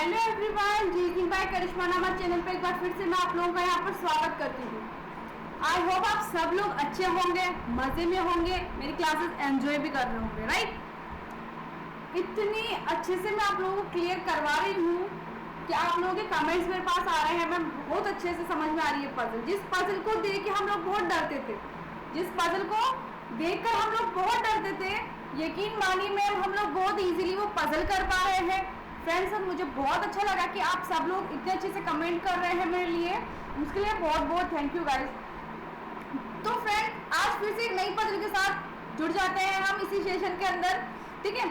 Hello everyone, जी bye करिश्मा नामा channel पर एक बार फिर से मैं आप लोगों का यहाँ पर स्वागत करती हूँ। आई होप आप सब लोग अच्छे होंगे, मजे में होंगे, मेरी क्लासेस एंजॉय भी कर रहे होंगे, राइट। इतनी अच्छे से मैं आप लोगों को क्लियर करवा रही हूँ कि आप लोगों के कमेंट्स मेरे पास आ रहे हैं। मैं बहुत अच्छे से समझ में आ रही है पजल। जिस पजल को देख के हम लोग बहुत डरते थे, जिस पजल को देखकर हम लोग बहुत डरते थे, यकीन मानिए मैम हम लोग बहुत इजीली वो पजल कर पा रहे हैं। फ्रेंड्स, मुझे बहुत अच्छा लगा कि आप सब लोग इतने अच्छे से कमेंट कर रहे हैं मेरे लिए, उसके लिए बहुत बहुत थैंक यू गाइस। तो फ्रेंड, आज फिर से एक नई पजल के साथ जुड़ जाते हैं हम इसी सेशन के अंदर, ठीक है।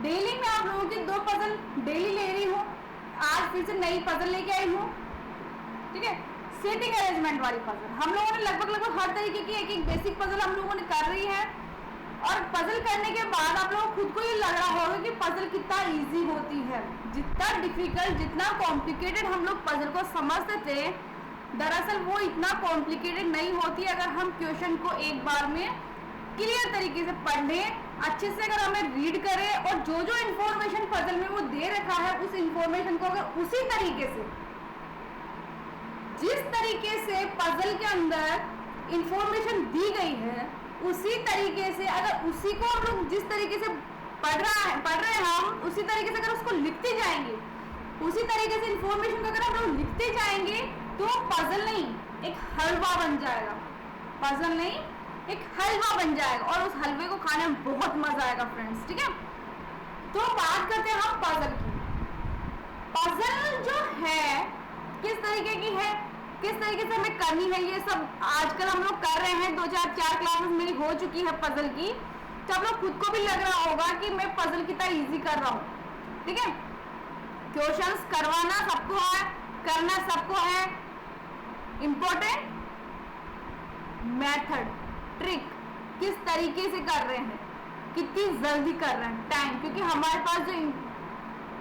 डेली मैं आप लोगों की 2 पजल डेली ले रही हूँ। आज फिर से नई पजल लेके आई हूँ, ठीक है। सीटिंग अरेंजमेंट वाली पजल हम लोगों ने लगभग हर तरीके की एक बेसिक पजल हम लोगों ने कर रही है। और पजल करने के बाद आप लोगों को खुद को ये लग रहा होगा कि पजल कितना इजी होती है। जितना डिफिकल्ट, जितना कॉम्प्लिकेटेड हम लोग पजल को समझते थे, दरअसल वो इतना कॉम्प्लिकेटेड नहीं होती अगर हम क्वेश्चन को एक बार में क्लियर तरीके से पढ़ लें, अच्छे से अगर हमें रीड करें और जो जो इन्फॉर्मेशन पजल में वो दे रखा है उस इन्फॉर्मेशन को अगर उसी तरीके से, जिस तरीके से पजल के अंदर इंफॉर्मेशन दी गई है उसी तरीके से, अगर उसी को हम लोग जिस तरीके से पढ़ रहे हैं हम उसी तरीके से अगर उसको लिखते जाएंगे, उसी तरीके से इंफॉर्मेशन को अगर हम लोग लिखते जाएंगे तो पजल नहीं एक हलवा बन जाएगा। पजल नहीं एक हलवा बन जाएगा और उस हलवे को खाने में बहुत मजा आएगा फ्रेंड्स, ठीक है। तो बात करते हैं हम पजल की। पजल जो है किस तरीके की है, किस तरीके से हमें करनी है, ये सब आजकल हम लोग कर रहे हैं। 2-4 क्लासेस मेरी हो चुकी है पजल की, तो आप लोग खुद को भी लग रहा होगा कि मैं पजल कितना इजी कर रहा हूँ, ठीक है। क्वेश्चंस करवाना सबको है, करना सबको है। इम्पोर्टेंट मेथड, ट्रिक किस तरीके से कर रहे हैं, कितनी जल्दी कर रहे हैं, टाइम, क्योंकि हमारे पास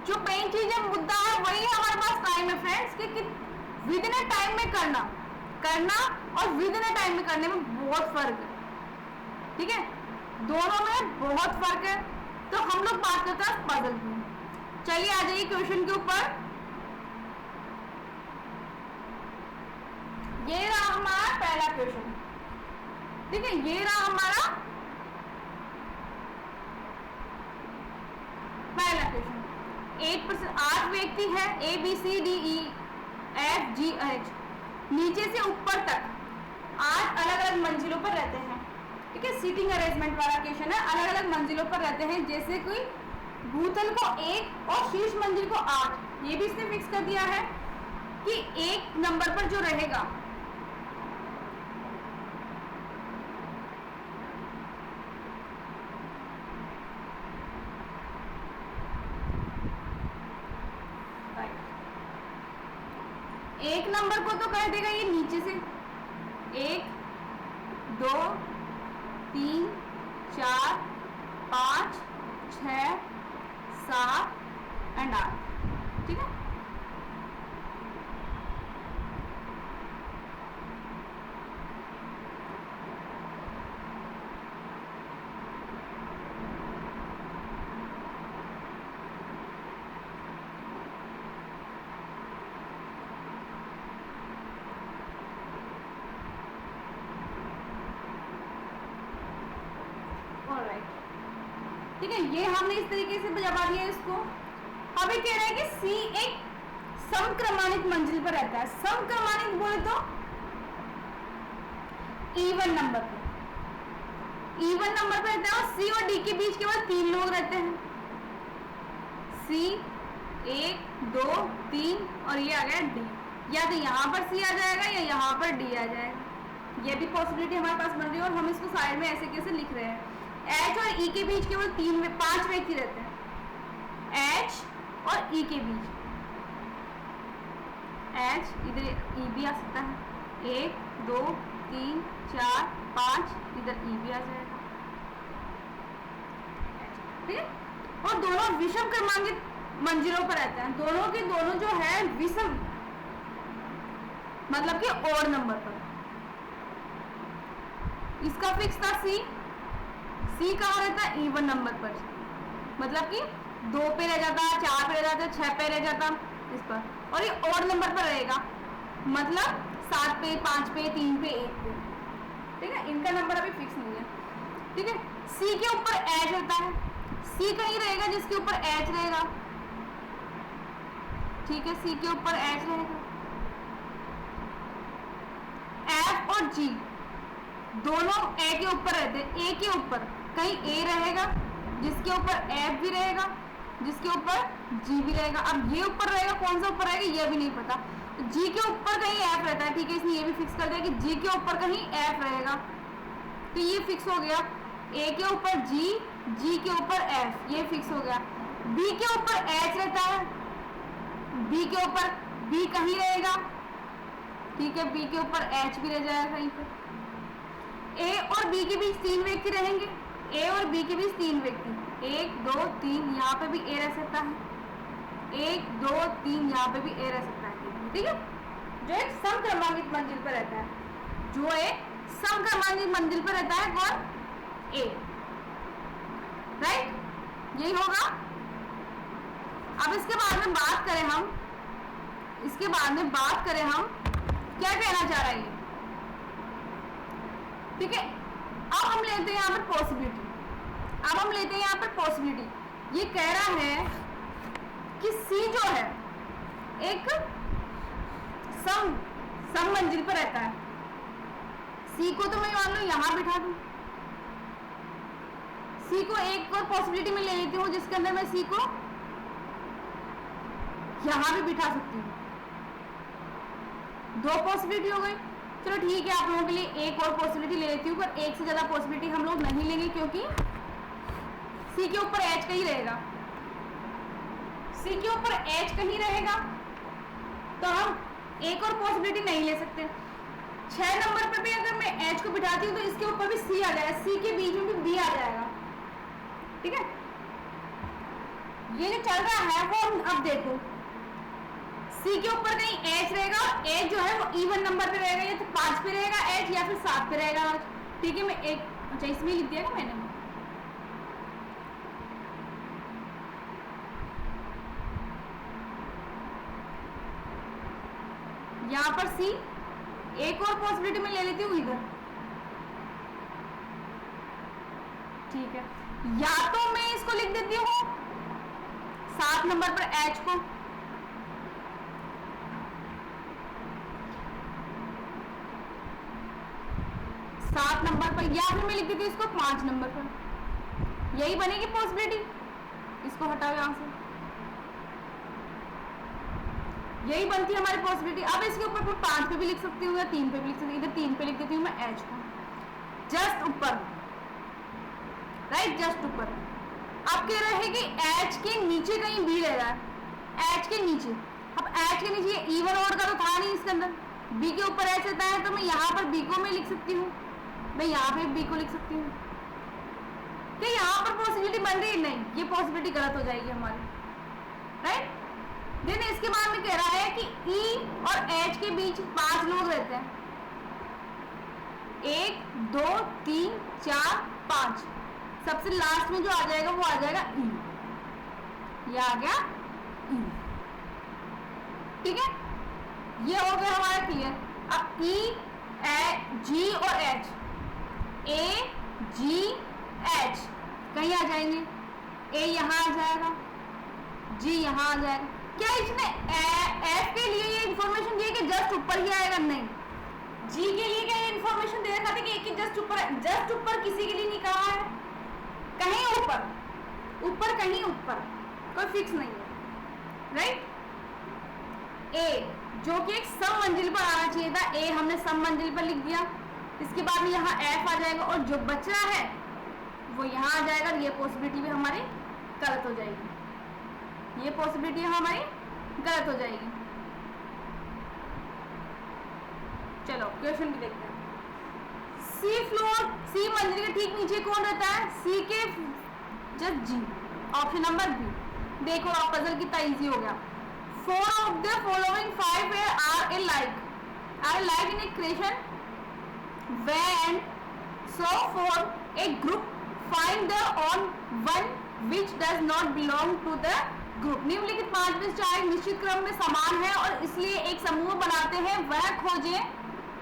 जो मेन चीज है, मुद्दा है, वही हमारे पास टाइम है फ्रेंड्स। कि विद इन अ टाइम में करना और विद इन अ टाइम में करने में बहुत फर्क है, ठीक है। दोनों में बहुत फर्क है। तो हम लोग बात करते हैं पजल की। चलिए आ जाइए क्वेश्चन के ऊपर। ये रहा हमारा पहला क्वेश्चन, ठीक है। ये रहा हमारा पहला क्वेश्चन। 8% 8 व्यक्ति है, ABCDEFGH, नीचे से ऊपर तक 8 अलग अलग मंजिलों पर रहते हैं, ठीक है। सीटिंग अरेंजमेंट वाला क्वेश्चन है। अलग अलग मंजिलों पर रहते हैं, जैसे कोई भूतल को 1 और शीर्ष मंजिल को 8। ये भी इसने फिक्स कर दिया है कि 1 नंबर पर जो रहेगा, एक नंबर को तो कर देगा ये नीचे से 1 2 3 4 5 6 7 एंड 8, ठीक है। ठीक है, ये हमने इस तरीके से बजा दिया इसको। अभी कह रहे हैं कि सी एक समक्रमानित मंजिल पर रहता है। समक्रमानित बोले तो इवन नंबर पर, इवन नंबर पर रहता है। और सी और डी के बीच केवल 3 लोग रहते हैं। सी 1 2 3 और ये आ गया डी। या तो यहाँ पर सी आ जाएगा या यहाँ पर डी आ जाएगा। ये भी पॉसिबिलिटी हमारे पास बन रही है और हम इसको साइड में ऐसे कैसे लिख रहे हैं। H और E के बीच केवल 5 व्यक्ति रहते हैं। H और E के बीच, H इधर E भी आ सकता है। 1 2 3 4 5 इधर E भी आ जाएगा, ठीक है। और दोनों विषम क्रमांकित मंजिलों पर रहते हैं। दोनों के दोनों जो है विषम, मतलब कि ओड नंबर पर। इसका फिक्स था सी कहाँ रहता है, इवन नंबर पर, मतलब कि 2 पे रह जाता, 4 पे रह जाता, 6 पे रह जाता, इस पर, और ये ऑड नंबर पर रहेगा, मतलब 7 पे, 5 पे, 3 पे, 1 पे, ठीक है। इनका नंबर अभी फिक्स नहीं है, ठीक है। सी के ऊपर एच रहता है, सी कहीं रहेगा जिसके ऊपर एच रहेगा, ठीक है, सी के ऊपर एच रहेगा। एफ और जी दोनों ए के ऊपर रहते हैं, ए के ऊपर कहीं ए रहेगा जिसके ऊपर एफ भी रहेगा, जिसके ऊपर जी भी रहेगा। अब ये ऊपर रहेगा, कौन सा ऊपर रहेगा ये भी नहीं पता। जी के ऊपर कहीं एफ रहता है, ठीक है, इसने ये भी फिक्स कर दिया कि जी के ऊपर कहीं एफ रहेगा, तो ये फिक्स हो गया। ए के ऊपर जी, जी के ऊपर एफ, ये फिक्स हो गया। बी के ऊपर एच रहता है, बी के ऊपर बी कहीं रहेगा, ठीक है, बी के ऊपर एच भी रह जाएगा कहीं पर। ए और बी के बीच 3 व्यक्ति रहेंगे, ए और बी के बीच 3 व्यक्ति, 1 2 3, यहाँ पे भी ए रह सकता है, 1 2 3, यहाँ पे भी ए रह सकता है, ठीक है। जो एक समक्रमांकित मंजिल पर रहता है, जो एक समक्रमांकित मंजिल पर रहता है, कौन? ए, राइट, यही होगा। अब इसके बाद में बात करें हम, इसके बाद में बात करें हम क्या कहना चाह रहे हैं, ठीक है। अब हम लेते हैं यहाँ पर पॉसिबिलिटी, अब हम लेते हैं यहाँ पर पॉसिबिलिटी। ये कह रहा है कि सी जो है एक सम मंजिल पर रहता है, सी को तो मैं मान लो यहाँ बिठा दूं, सी को एक और पॉसिबिलिटी में ले लेती हूँ जिसके अंदर मैं सी को यहां भी बिठा सकती हूँ, 2 पॉसिबिलिटी हो गई। चलो ठीक है, आप लोगों के लिए एक और पॉसिबिलिटी ले लेती हूँ, पर एक से ज्यादा पॉसिबिलिटी हम लोग नहीं लेंगे क्योंकि सी के ऊपर एच कहीं रहेगा, सी के ऊपर एच कहीं रहेगा, तो हम एक और पॉसिबिलिटी नहीं ले सकते। 6 नंबर पर भी अगर मैं एच को बिठाती हूँ तो इसके ऊपर भी सी आ जाएगा, सी के बीच में भी बी आ जाएगा, ठीक है। ये जो चल रहा है वो अब देखो, सी के ऊपर कहीं एच रहेगा, एच जो है वो इवन नंबर पे रहेगा, या तो 5 पे रहेगा एच या फिर 7 पे रहेगा, ठीक है। मैं एक, अच्छा इसमें लिख दिया मैंने, यहाँ पर सी एक और पॉसिबिलिटी में ले लेती हूँ इधर, ठीक है। या तो मैं इसको लिख देती हूँ 7 नंबर पर एच को, सात नंबर पर, या फिर मैं लिख देती हूँ इसको 5 नंबर पर, यही बनेगी पॉसिबिलिटी। इसको हटाओ यहाँ से, यही बनती है हमारी पॉसिबिलिटी। अब इसके ऊपर मैं 5 पे भी लिख सकती हूँ या 3 पे भी लिख सकती हूँ, इधर 3 पे लिख देती हूँ मैं एच को, जस्ट ऊपर, राइट, जस्ट ऊपर। अब कह रहे हैं कि एच के नीचे कहीं बी रह रहा है, एच के नीचे। अब एच के नीचे इवन ऑड का तो था नहीं इसके अंदर, बी के ऊपर एच रहता है, तो मैं यहाँ पर बी को मैं लिख सकती हूँ, मैं यहाँ पे बी को लिख सकती हूँ, कि यहाँ पर पॉसिबिलिटी बन रही है, नहीं, ये पॉसिबिलिटी गलत हो जाएगी हमारी, राइट। देन इसके बाद में कह रहा है कि ई और एच के बीच 5 लोग रहते हैं, 1 2 3 4 5, सबसे लास्ट में जो आ जाएगा वो आ जाएगा ई, ये आ गया ई, ठीक है। ये हो गया हमारा क्लियर। अब ई, जी और एच, ए जी एच कहीं आ जाएंगे, ए यहाँ आ जाएगा, जी यहाँ आ जाएगा। क्या इसने एफ के लिए ये इंफॉर्मेशन दी है कि जस्ट ऊपर ही आएगा? नहीं। जी के लिए क्या ये इंफॉर्मेशन दे रखा था कि एक ही जस्ट ऊपर, जस्ट ऊपर किसी के लिए नहीं कहा है, कहीं ऊपर, ऊपर कहीं ऊपर, कोई फिक्स नहीं है, राइट। ए जो कि एक सम मंजिल पर आना चाहिए था, ए हमने सम मंजिल पर लिख दिया, इसके बाद में यहाँ एफ आ जाएगा और जो बच रहा है वो यहाँ आ जाएगा, ये पॉसिबिलिटी भी हमारी गलत हो जाएगी, ये पॉसिबिलिटी हमारी गलत हो जाएगी। चलो क्वेश्चन भी देखते हैं। सी फ्लोर, सी मंजिल के ठीक नीचे कौन रहता है? सी के जस्ट जी, ऑप्शन नंबर बी। देखो आप पजल कितना इजी हो गया। 4 of the following 5 are alike in equation when so for a group find the on one which does not belong to the group. निम्नलिखित 5 विचार निश्चित क्रम में समान है और इसलिए एक समूह बनाते हैं। वह खोजें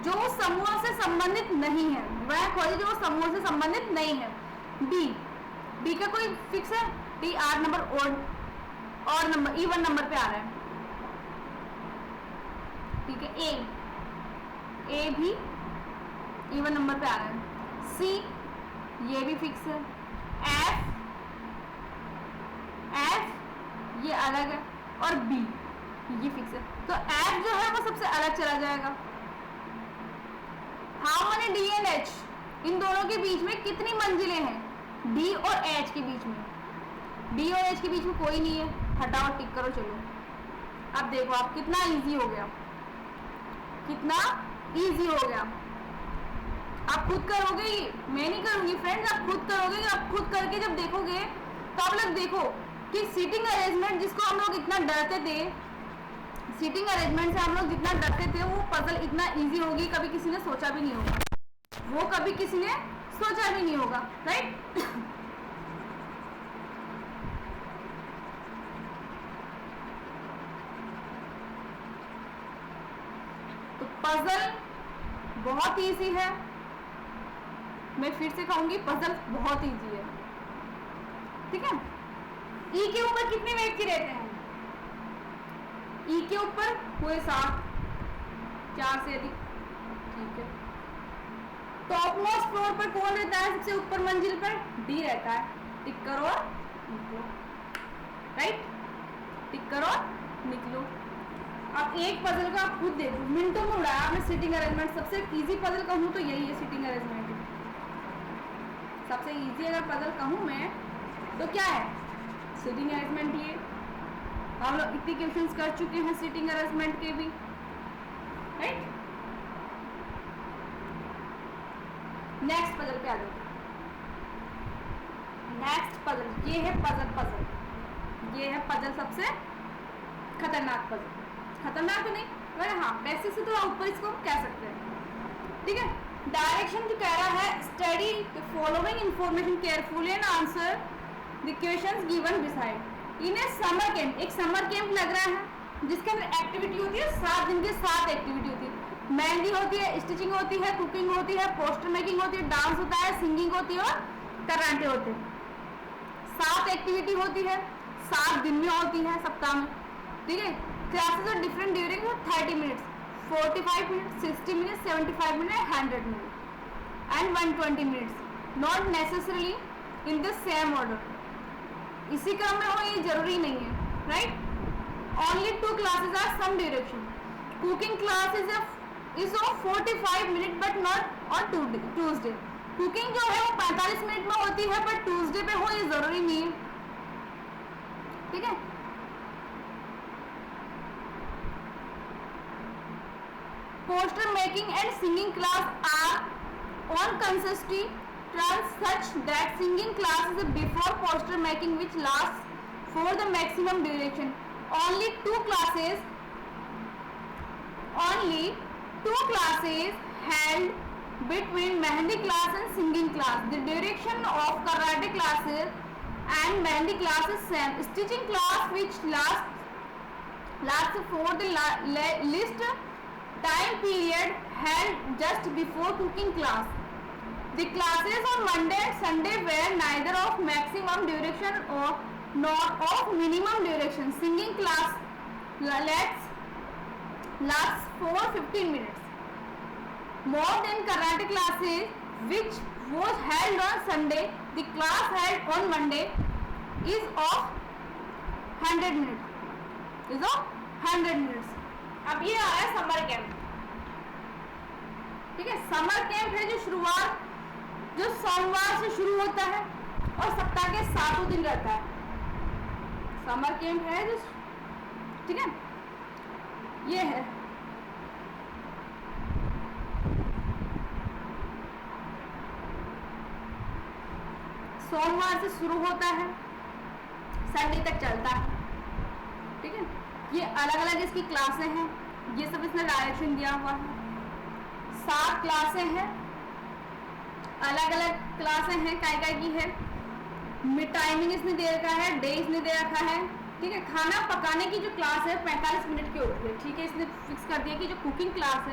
जो उस समूह से संबंधित नहीं है। वह खोजें जो उस समूह से संबंधित नहीं है। बी का कोई फिक्स है? डी आर नंबर और नंबर इवन नंबर पे आ रहा है। ठीक है। ए भी इवन नंबर पे आ रहा है। सी ये भी फिक्स है। एफ ये अलग है और बी ये फिक्स है। तो एफ जो है वो सबसे अलग चला जाएगा। How many D and H, इन दोनों के बीच में कितनी मंजिलें हैं? डी और एच के बीच में, डी और एच के बीच में कोई नहीं है। हटाओ, टिक करो, चलो। अब देखो आप कितना इजी हो गया, कितना इजी हो गया। आप खुद करोगे, मैं नहीं करूंगी फ्रेंड्स, आप खुद करोगे। आप खुद करके जब देखोगे तो आप लोग देखो कि सीटिंग अरेंजमेंट जिसको हम लोग इतना डरते थे, सीटिंग अरेंजमेंट से हम लोग जितना डरते थे, वो पजल इतना इजी होगी कभी किसी ने सोचा भी नहीं होगा। वो कभी किसी ने सोचा भी नहीं होगा, राइट। तो पजल बहुत इजी है। मैं फिर से कहूंगी, पजल बहुत इजी है। ठीक है। ई के ऊपर कितने वेट की रहते हैं? ई के ऊपर हुए 7, 4 से अधिक। ठीक है। टॉप मोस्ट फ्लोर पर कौन रहता है? सबसे ऊपर मंजिल पर डी रहता है। टिक करो और निकलो, राइट। टिक करो और निकलो। अब एक पजल का आप खुद देखो, मिनटों में उड़ाया आपने सीटिंग अरेंजमेंट। सबसे इजी पजल कहूँ तो यही है, सीटिंग अरेंजमेंट। सबसे इजी अगर पजल कहूँ मैं तो क्या है? Seating arrangement. ये हम लोग इतने क्वेश्चंस कर चुके हैं सीटिंग अरेंजमेंट के भी, राइट। नेक्स्ट पजल पे आ जाओ। नेक्स्ट पजल ये है पजल। ये है पजल सबसे खतरनाक पजल। खतरनाक तो नहीं, मगर हाँ वैसे से थोड़ा ऊपर इसको कह सकते हैं। ठीक है। डायरेक्शन जो कह रहा है, study the following information carefully and answer the questions given beside. इन्हें समर कैंप, एक समर कैंप लग रहा है जिसके अंदर एक्टिविटी होती है। 7 दिन के 7 एक्टिविटी होती है। मेहंदी होती है, स्टिचिंग होती है, कुकिंग होती है, पोस्टर मेकिंग होती है, डांस होता है, सिंगिंग होती है और कराटे होते हैं। 7 एक्टिविटी होती है, 7 दिन में होती है सप्ताह में। ठीक है। Classes are different during 30 minutes, 45 minutes, 60 minutes, 75 minute, 100 minute and 120 minutes. Not necessarily in the same order. इसी क्रम में हो ये जरूरी नहीं है, right. Only 2 classes are some duration. Cooking class is of 45 minute but not on Tuesday. Cooking जो है वो 45 मिनट में होती है, बट ट्यूसडे पे हो ये जरूरी नहीं है। ठीक है। Poster making and singing class are on कंसिस्टी trans such that singing class is before poster making which lasts for the maximum duration. Only two classes held between mehendi class and singing class. The duration of karate classes and mehendi class is same. Stitching class which lasts for the least time period held just before cooking class. The classes on Monday and Sunday were neither of maximum duration or nor of minimum duration. Singing class lasts for 15 minutes. More than karate classes which was held on Sunday, the class held on Monday is of 100 minutes. अब ये आ रहा है summer camp. ठीक है। Summer camp है जो शुरुआत जो सोमवार से शुरू होता है और सप्ताह के 7 दिन रहता है। समर कैंप है जो, ठीक है, ये है। सोमवार से शुरू होता है, संडे तक चलता है। ठीक है। ये अलग अलग इसकी क्लासें हैं, ये सब इसने डायरेक्शन दिया हुआ है। 7 क्लासें हैं, अलग अलग क्लासें हैं, काय काय की है। टाइमिंग इसने दे रखा है, डे इसने दे रखा है। ठीक है। खाना पकाने की जो क्लास है 45 मिनट की होती है, ठीक है। इसने फिक्स कर दिया कि जो कुकिंग क्लास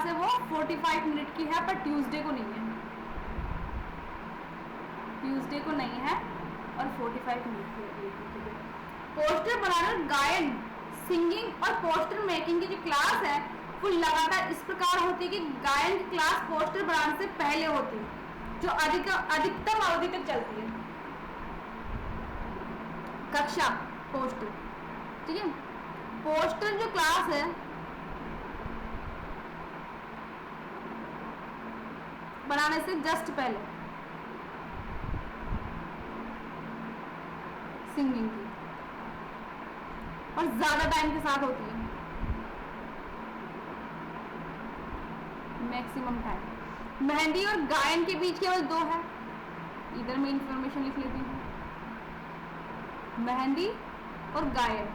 है वो 45 मिनट की है, पर ट्यूसडे को नहीं है, ट्यूसडे को नहीं है और 45 मिनट की है। पोस्टर बनाना, गायन, सिंगिंग और पोस्टर मेकिंग की जो क्लास है वो लगातार इस प्रकार होती है कि गायन की क्लास पोस्टर बनाने से पहले होती है, जो अधिकतम अवधि तक चलती है। कक्षा पोस्टर, ठीक है। पोस्टर जो क्लास है बनाने से जस्ट पहले सिंगिंग की और ज्यादा टाइम के साथ होती है, मैक्सिमम टाइम। मेहंदी और गायन के बीच केवल 2 है, इधर मैं इंफॉर्मेशन लिख लेती हूँ। मेहंदी और गायन,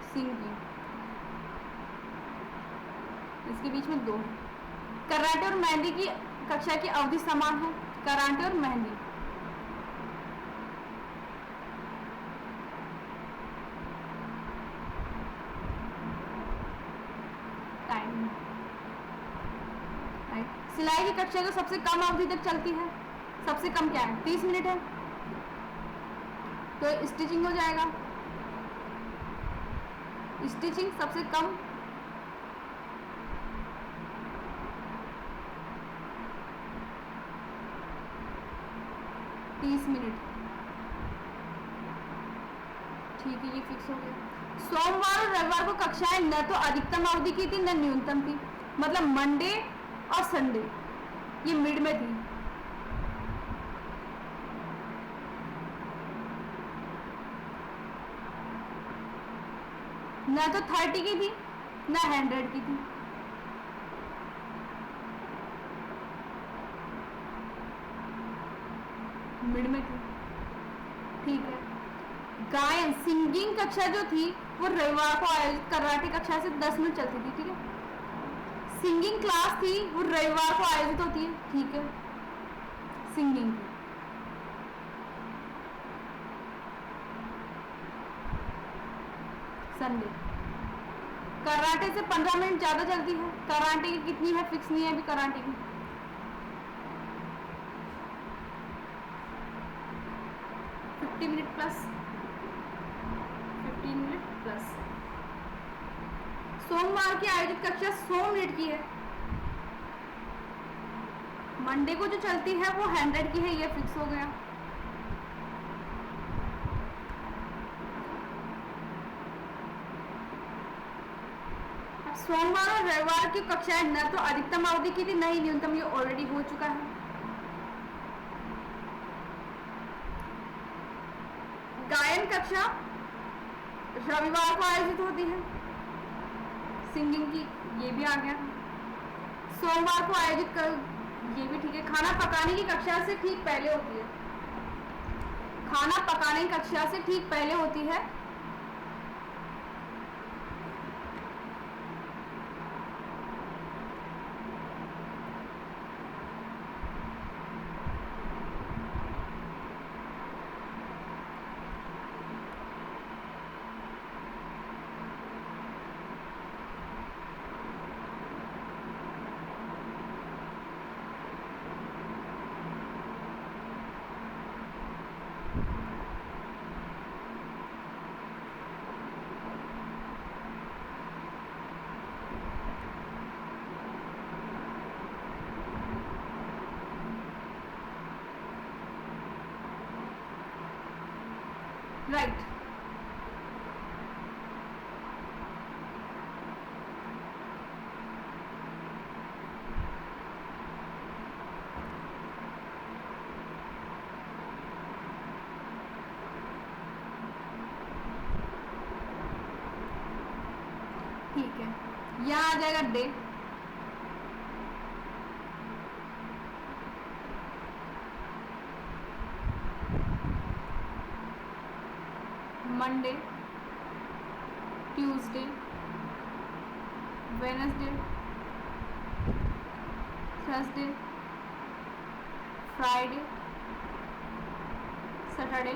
सिंगिंग, इसके बीच में 2 है। कराटे और मेहंदी की कक्षा की अवधि समान है, कराटे और मेहंदी। टाइम, सिलाई की कक्षा तो सबसे कम अवधि तक चलती है, सबसे कम क्या है 30 मिनट है, तो स्टिचिंग हो जाएगा। स्टिचिंग सबसे कम 30 मिनट, ठीक है, ये फिक्स हो गया। सोमवार और रविवार को कक्षाएं न तो अधिकतम अवधि की थी न न्यूनतम थी, मतलब मंडे और संडे ये मिड में थी। न तो 30 की थी न 100 की थी, मिड में थी, ठीक है। गायन सिंगिंग कक्षा जो थी वो रविवार को आयोजित कराटे कक्षा से 10 मिनट चलती थी, ठीक है। सिंगिंग क्लास थी वो रविवार को आयोजित होती है, ठीक है, सिंगिंग की। संडे कराटे से 15 मिनट ज्यादा चलती है। कराटे की कितनी है फिक्स नहीं है अभी, कराटे की 50 मिनट प्लस, 15 मिनट प्लस। सोमवार की आयोजित कक्षा 100 मिनट की है। मंडे को जो चलती है वो 100 की है, ये फिक्स हो गया। अब सोमवार और रविवार की कक्षाएं न तो अधिकतम अवधि की थी न ही न्यूनतम, ये ऑलरेडी हो चुका है। गायन कक्षा रविवार को आयोजित होती है, सिंगिंग की, ये भी आ गया। सोमवार को आयोजित कर, ये भी ठीक है। खाना पकाने की कक्षा से ठीक पहले होती है, खाना पकाने की कक्षा से ठीक पहले होती है। राइट, ठीक है। यहाँ आ जाएगा day, Monday, Tuesday, Wednesday, Thursday, Friday, Saturday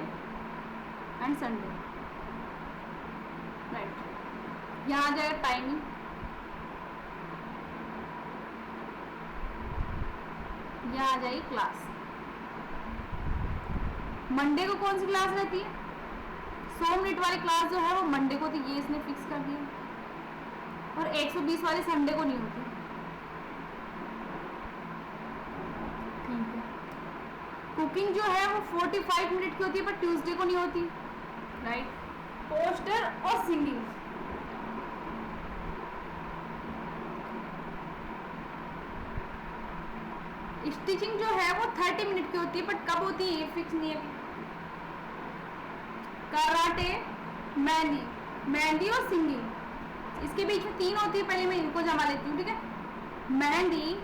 and Sunday, right. यहाँ आ जाएगा टाइमिंग, यहाँ आ जाएगी क्लास। मंडे को कौन सी क्लास रहती है? 100 मिनट वाली क्लास जो है वो मंडे को थी, ये इसने फिक्स कर दिया। और 120 वाली संडे को नहीं होती, ठीक है। कुकिंग जो है वो 45 मिनट की होती है, पर ट्यूसडे को नहीं होती, राइट। पोस्टर और सिंगिंग, स्टिचिंग जो है वो 30 मिनट की होती है, बट कब होती है ये फिक्स नहीं है। कराटे, मेहंदी, मेहंदी और सिंगिंग, इसके बीच में 3 होती है। पहले मैं इनको जमा लेती हूँ, ठीक है। मेहंदी,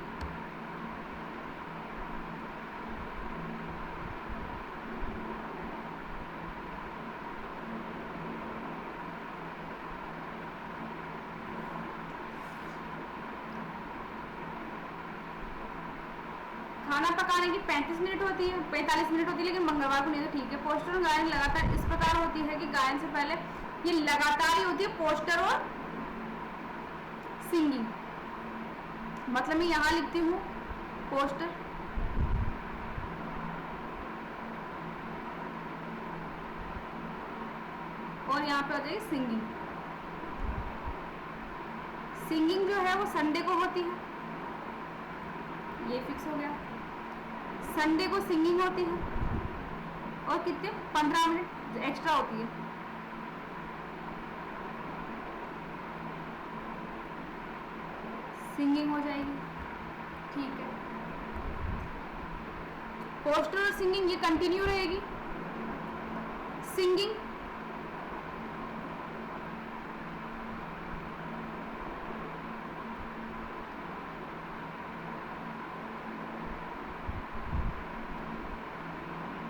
खाना पकाने की 35 मिनट होती है, 45 मिनट होती है, लेकिन मंगलवार को नहीं तो ठीक है। पोस्टर और गायन लगातार इस प्रकार होती है कि गायन से पहले ये लगातार ही होती है, पोस्टर और सिंगिंग। मतलब मैं यहाँ लिखती हूँ पोस्टर, और यहाँ पे हो जाएगी सिंगिंग। सिंगिंग जो है वो संडे को होती है, ये फिक्स हो गया। संडे को सिंगिंग होती है, और कितने 15 मिनट एक्स्ट्रा होती है। सिंगिंग हो जाएगी, ठीक है। पोस्टर और सिंगिंग ये कंटिन्यू रहेगी। सिंगिंग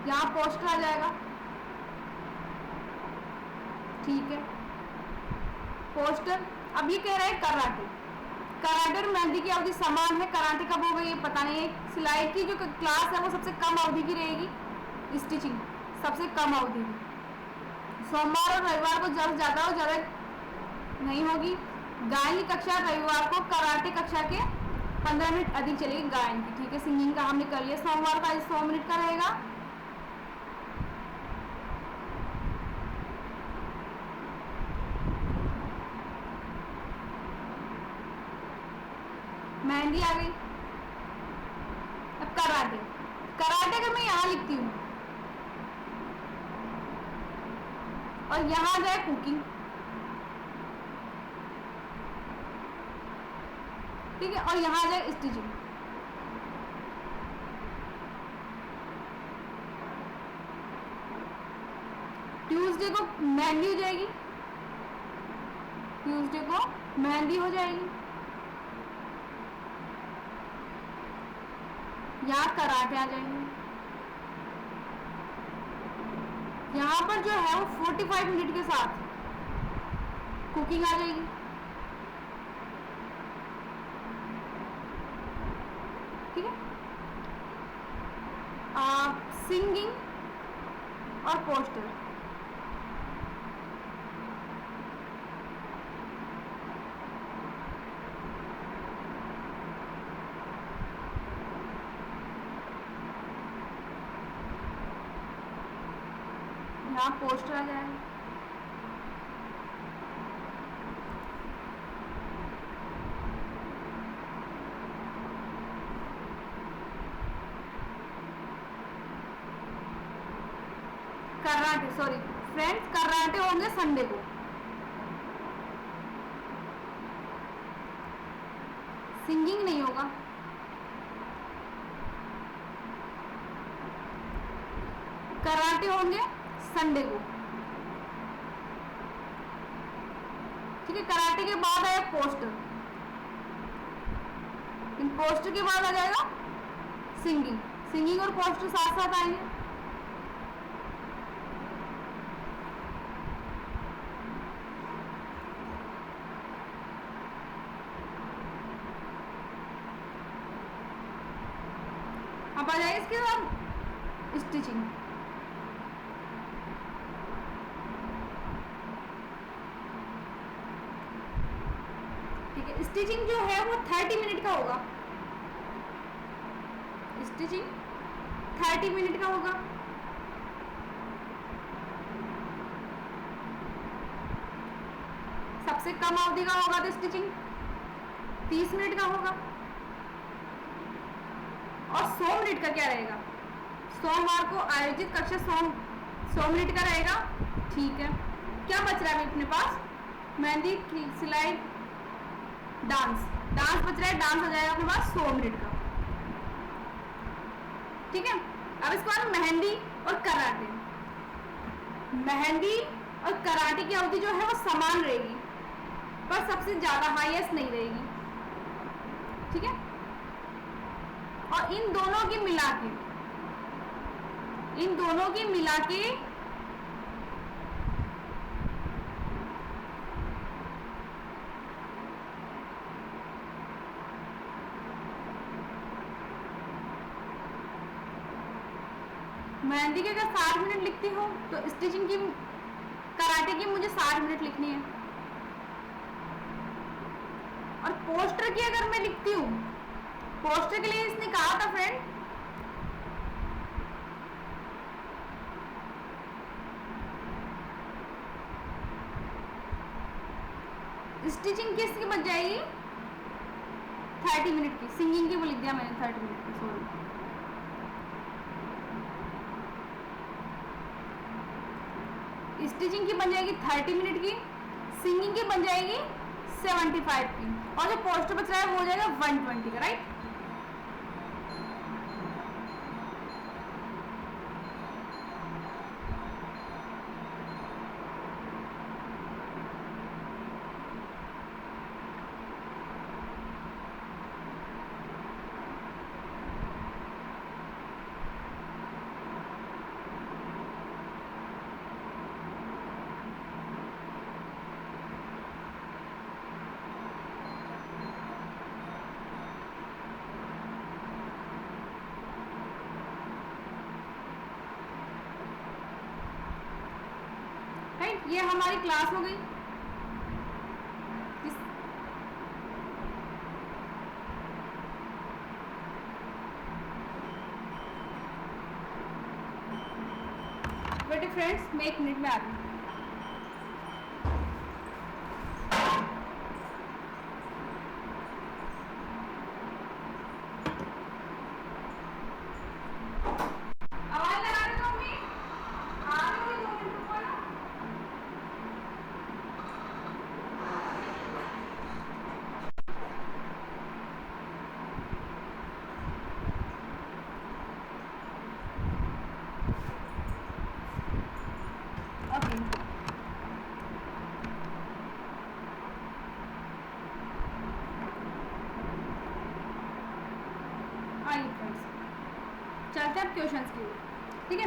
यहाँ पोस्टर आ जाएगा, ठीक है। पोस्टर, अब ये कह रहा है कराटे, कराटे और मेहंदी की अवधि समान है। कराटे कब हो गई ये पता नहीं है। सिलाई की जो क्लास है वो सबसे कम अवधि की रहेगी, स्टिचिंग सबसे कम अवधि की। सोमवार और रविवार को जब ज़्यादा हो ज़्यादा नहीं होगी। गायन की कक्षा रविवार को, कराटे कक्षा के 15 मिनट अधिक चलेगी गायन की, ठीक है। सिंगिंग का हमने कर लिया, सोमवार का 100 मिनट का रहेगा। मेहंदी आ गई। अब कराटे, कराटे का मैं यहाँ लिखती हूँ, और यहाँ जाए कुकिंग, ठीक है। और यहाँ जाए स्टिचिंग, ट्यूसडे को मेहंदी हो जाएगी, ट्यूसडे को मेहंदी हो जाएगी। यहाँ कराटे आ जाएंगे। यहाँ पर जो है वो 45 मिनट के साथ कुकिंग आ जाएगी, ठीक है। सिंगिंग और पोस्टर, यहाँ पोस्टर आ जाएगा। कराटे, सॉरी फ्रेंड्स, कराटे होंगे संडे को, सिंगिंग नहीं होगा। कराटे होंगे संडे को, ठीक है। कराटे के बाद आया पोस्टर, इन पोस्टर के बाद आ जाएगा सिंगिंग। सिंगिंग और पोस्टर साथ साथ आएंगे। अब आ जाएगा इसके बाद स्टिचिंग। स्टिचिंग जो है वो 30 मिनट का होगा, स्टिचिंग 30 मिनट का होगा। सबसे कम अवधि का होगा तो स्टिचिंग 30 मिनट का होगा। और 100 मिनट का क्या रहेगा? सोमवार को आयोजित कक्षा 100 मिनट का रहेगा। ठीक है, क्या बच रहा है अपने पास? मेहंदी, सिलाई, डांस। डांस बच रहा है, डांस हो जाएगा अपने पास 100 मिनट का। ठीक है, अब इसके बाद मेहंदी और कराटे। मेहंदी और कराटे की अवधि जो है वो समान रहेगी, पर सबसे ज्यादा हाईएस्ट नहीं रहेगी। ठीक है, और इन दोनों की मिला के मेहंदी के अगर 60 मिनट लिखती हूँ तो स्टिचिंग की, कराटे की मुझे 60 मिनट लिखनी है। और पोस्टर की अगर मैं लिखती हूँ, पोस्टर के लिए इसने कहा था फ्रेंड, स्टिचिंग किसकी बच जाएगी? 30 मिनट की। सिंगिंग की वो लिख दिया मैंने 30 मिनट की, सॉरी। स्टिचिंग की बन जाएगी 30 मिनट की, सिंगिंग की बन जाएगी 75 की, और जो पोस्टर बच रहा है वो हो जाएगा 120 का। राइट, ये हमारी क्लास हो गई। बेटे फ्रेंड्स, मैं 1 मिनट में आ रही हूँ। चलते हैं क्वेश्चंस की ओर। ठीक है,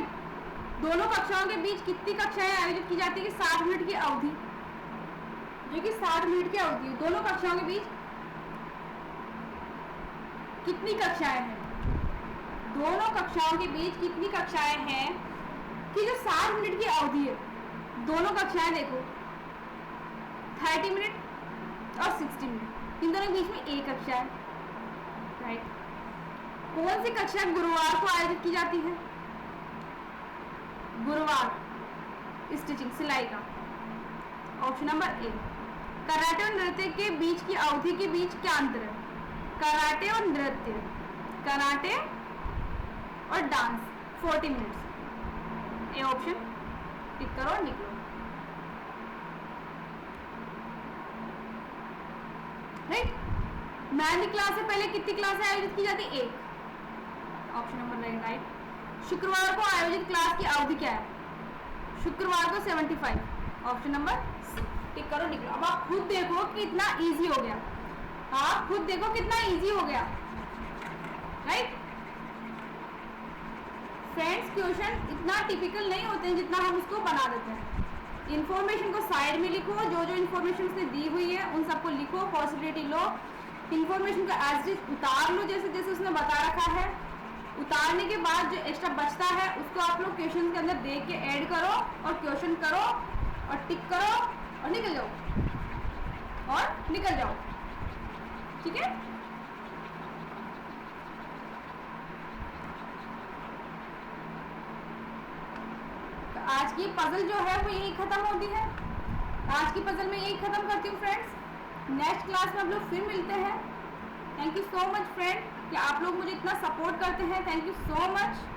दोनों कक्षाओं के बीच कितनी कक्षाएं आयोजित की जाती है? 60 मिनट की अवधि, जो कि 60 मिनट की अवधि। दोनों कक्षाओं के बीच कितनी कक्षाएं हैं? दोनों कक्षाओं के बीच कितनी कक्षाएं हैं कि जो 60 मिनट की अवधि है? दोनों कक्षाएं देखो, 30 मिनट और 60 मिनट, इन दोनों के बीच में एक कक्षा है। राइट, कौन सी कक्षा गुरुवार को आयोजित की जाती है? गुरुवार, स्टिचिंग, सिलाई का। Option number A. कराटे और नृत्य के बीच की अवधि के बीच क्या अंतर है? कराटे और नृत्य, कराटे और dance 40 minutes. A option tick करो और निकलो। राइट, मेहंदी क्लास से पहले कितनी क्लासें आयोजित की जाती? 1। Option number right. शुक्रवार को आयोजित क्लास की अवधि क्या है? शुक्रवार को 75। ऑप्शन नंबर सी, टिक करो निकलो। अब आप खुद देखो कि इतना इजी हो गया, आप खुद देखो कितना इजी हो गया। राइट फ्रेंड्स, क्वेश्चन इतना टिपिकल नहीं होते हैं जितना हम उसको बना देते हैं। इन्फॉर्मेशन को साइड में लिखो, जो जो इन्फॉर्मेशन उसने दी हुई है उन सबको लिखो, पॉसिबिलिटी लो, इन्फॉर्मेशन को एज इट उतार लो जैसे जैसे उसने बता रखा है। उतारने के बाद जो एक्स्ट्रा बचता है उसको आप लोग क्वेश्चन के अंदर देख के ऐड करो और क्वेश्चन करो और टिक करो और निकल जाओ और निकल जाओ। ठीक है। तो आज की पजल जो है वो यही खत्म होती है। आज की पजल में यही खत्म करती हूँ फ्रेंड्स। नेक्स्ट क्लास में हम लोग फिर मिलते हैं। Thank you so much friend कि आप लोग मुझे इतना सपोर्ट करते हैं। Thank you so much.